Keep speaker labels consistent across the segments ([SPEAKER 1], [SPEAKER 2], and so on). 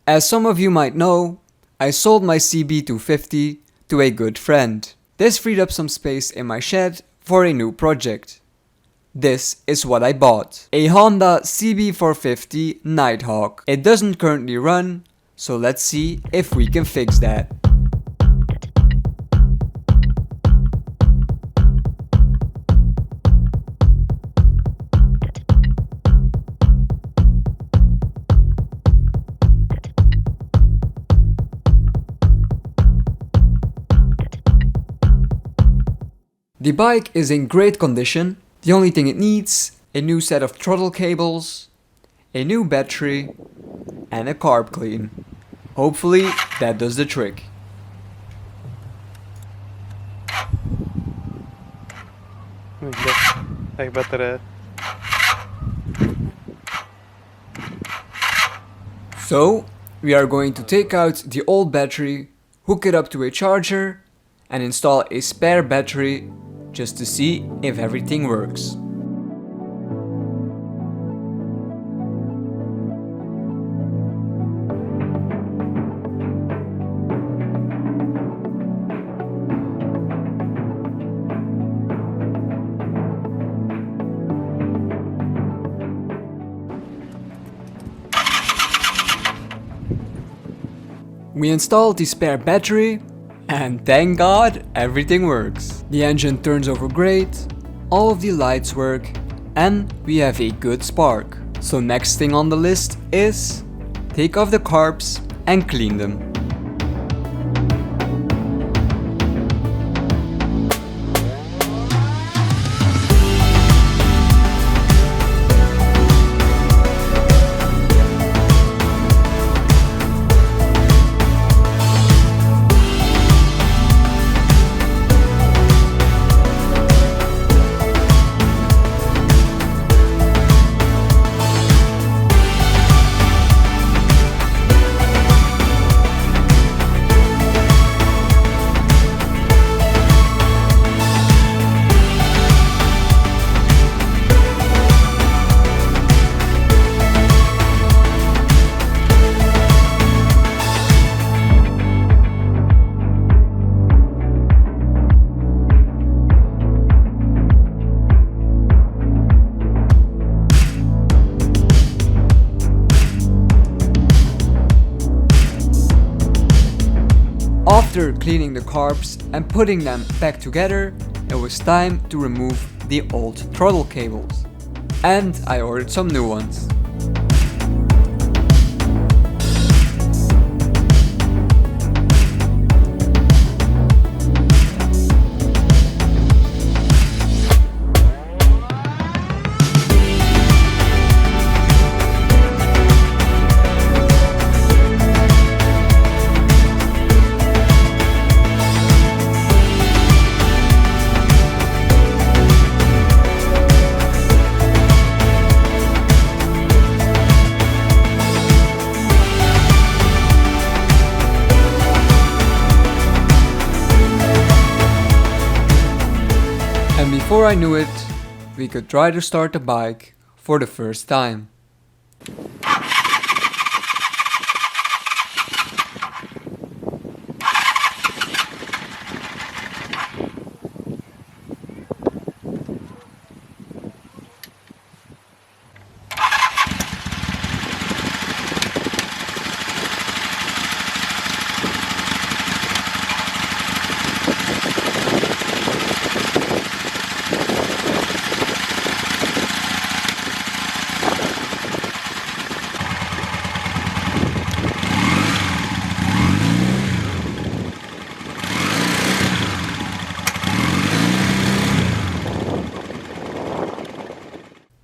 [SPEAKER 1] As some of you might know, I sold my CB250 to a good friend. This freed up some space in my shed for a new project. This is what I bought. A Honda CB450 Nighthawk. It doesn't currently run, so let's see if we can fix that. The bike is in great condition. The only thing it needs, a new set of throttle cables, a new battery, and a carb clean. Hopefully that does the trick. So, we are going to take out the old battery, hook it up to a charger, and install a spare battery just to see if everything works. We installed the spare battery, and thank God everything works. The engine turns over great, all of the lights work, and we have a good spark. So next thing on the list is take off the carbs and clean them. After cleaning the carbs and putting them back together, it was time to remove the old throttle cables. And I ordered some new ones. And before I knew it, we could try to start the bike for the first time.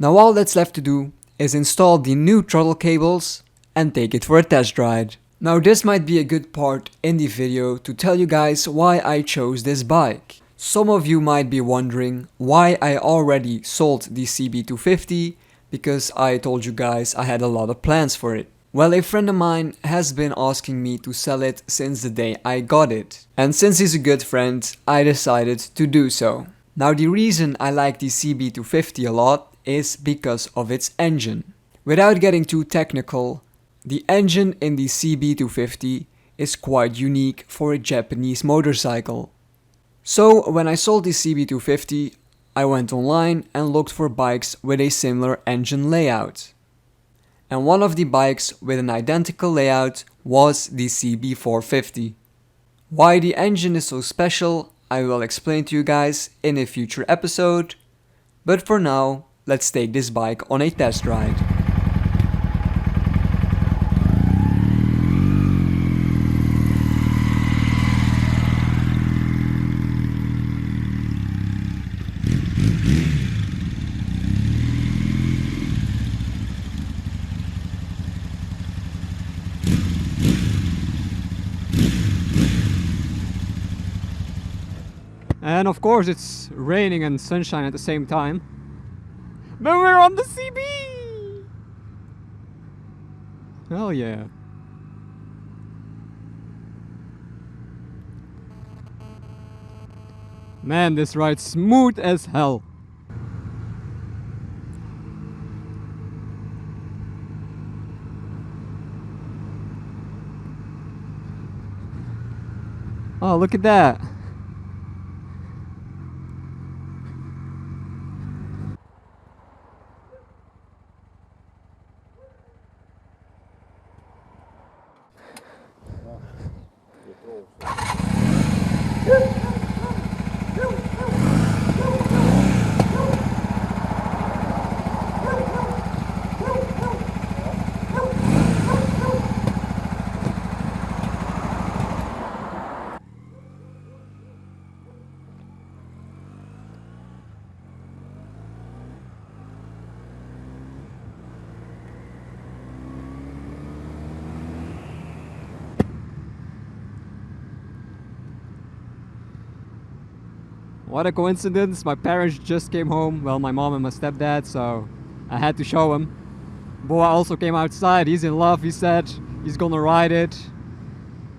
[SPEAKER 1] Now all that's left to do is install the new throttle cables and take it for a test ride. Now this might be a good part in the video to tell you guys why I chose this bike. Some of you might be wondering why I already sold the CB250, because I told you guys I had a lot of plans for it. Well, a friend of mine has been asking me to sell it since the day I got it. And since he's a good friend, I decided to do so. Now the reason I like the CB250 a lot is because of its engine. Without getting too technical, The engine in the CB250 is quite unique for a Japanese motorcycle. So when I sold the CB250, I went online and looked for bikes with a similar engine layout. And one of the bikes with an identical layout was the CB450. Why the engine is so special, I will explain to you guys in a future episode, but for now, let's take this bike on a test ride.
[SPEAKER 2] And of course it's raining and sunshine at the same time. But we're on the CB! Hell yeah. Man, this ride's smooth as hell. Oh, look at that. What a coincidence, my parents just came home, well, my mom and my stepdad, so I had to show him. Boy also came outside, he's in love, he said he's gonna ride it.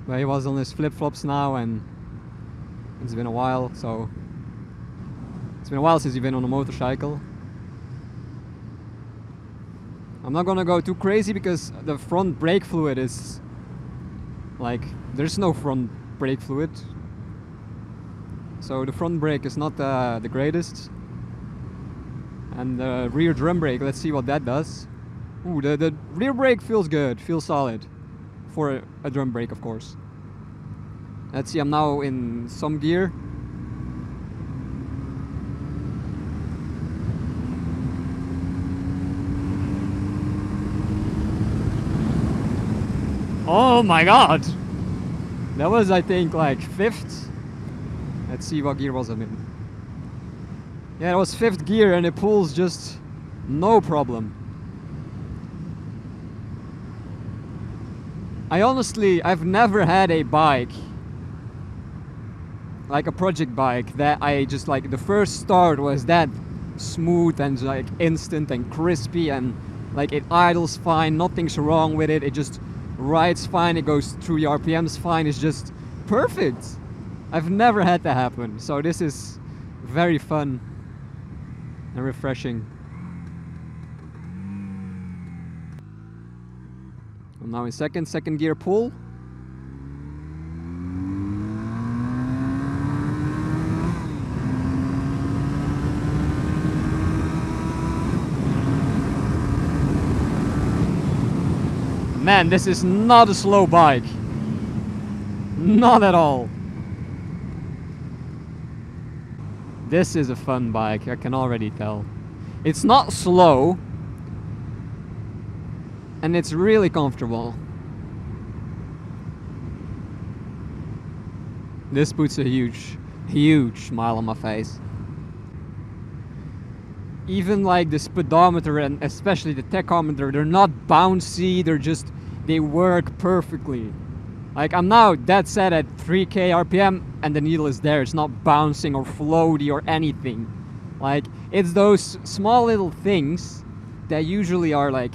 [SPEAKER 2] But he was on his flip-flops now and it's been a while, so it's been a while since he's been on a motorcycle. I'm not gonna go too crazy because the front brake fluid is like, there's no front brake fluid. So the front brake is not the greatest. And the rear drum brake, let's see what that does. Ooh, the rear brake feels good, feels solid. For a drum brake, of course. Let's see, I'm now in some gear. Oh my god! That was, I think, like 5th. Let's see what gear was I in. Yeah, it was 5th gear and it pulls just no problem. I've never had a bike, like a project bike, that I just like, the first start was that smooth and like instant and crispy and like it idles fine, nothing's wrong with it, it just rides fine, it goes through the RPMs fine, it's just perfect. I've never had that happen, so this is very fun and refreshing. I'm now in second gear pull. Man, this is not a slow bike. Not at all. This is a fun bike, I can already tell. It's not slow. And it's really comfortable. This puts a huge smile on my face. Even like the speedometer and especially the tachometer, they're not bouncy, they work perfectly. Like I'm now dead set at 3k RPM and the needle is there, it's not bouncing or floaty or anything. Like it's those small little things that usually are like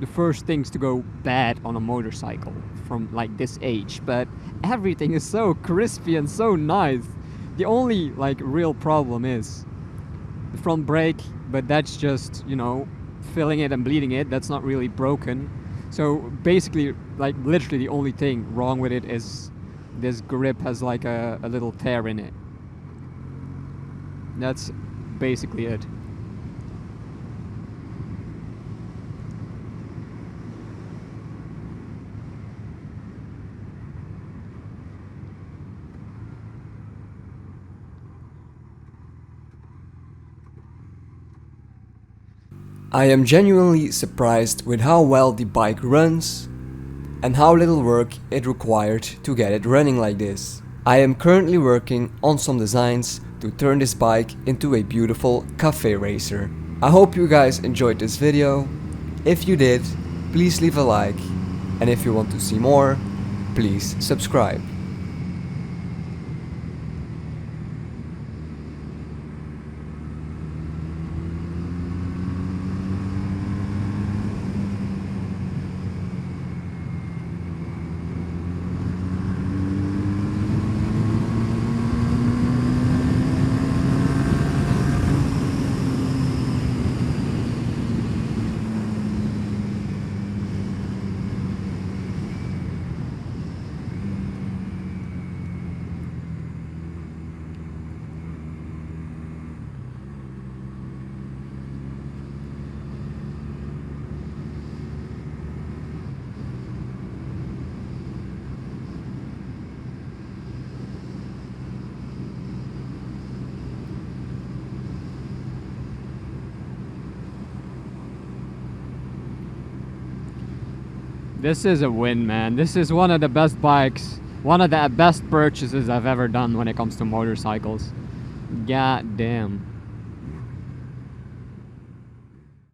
[SPEAKER 2] the first things to go bad on a motorcycle from like this age, but everything is so crispy and so nice. The only like real problem is the front brake, but that's just, you know, filling it and bleeding it, that's not really broken. So basically, like literally the only thing wrong with it is this grip has like a little tear in it. That's basically it.
[SPEAKER 1] I am genuinely surprised with how well the bike runs and how little work it required to get it running like this. I am currently working on some designs to turn this bike into a beautiful cafe racer. I hope you guys enjoyed this video. If you did, please leave a like, and if you want to see more, please subscribe.
[SPEAKER 2] This is a win, man. This is one of the best bikes, one of the best purchases I've ever done when it comes to motorcycles. God damn.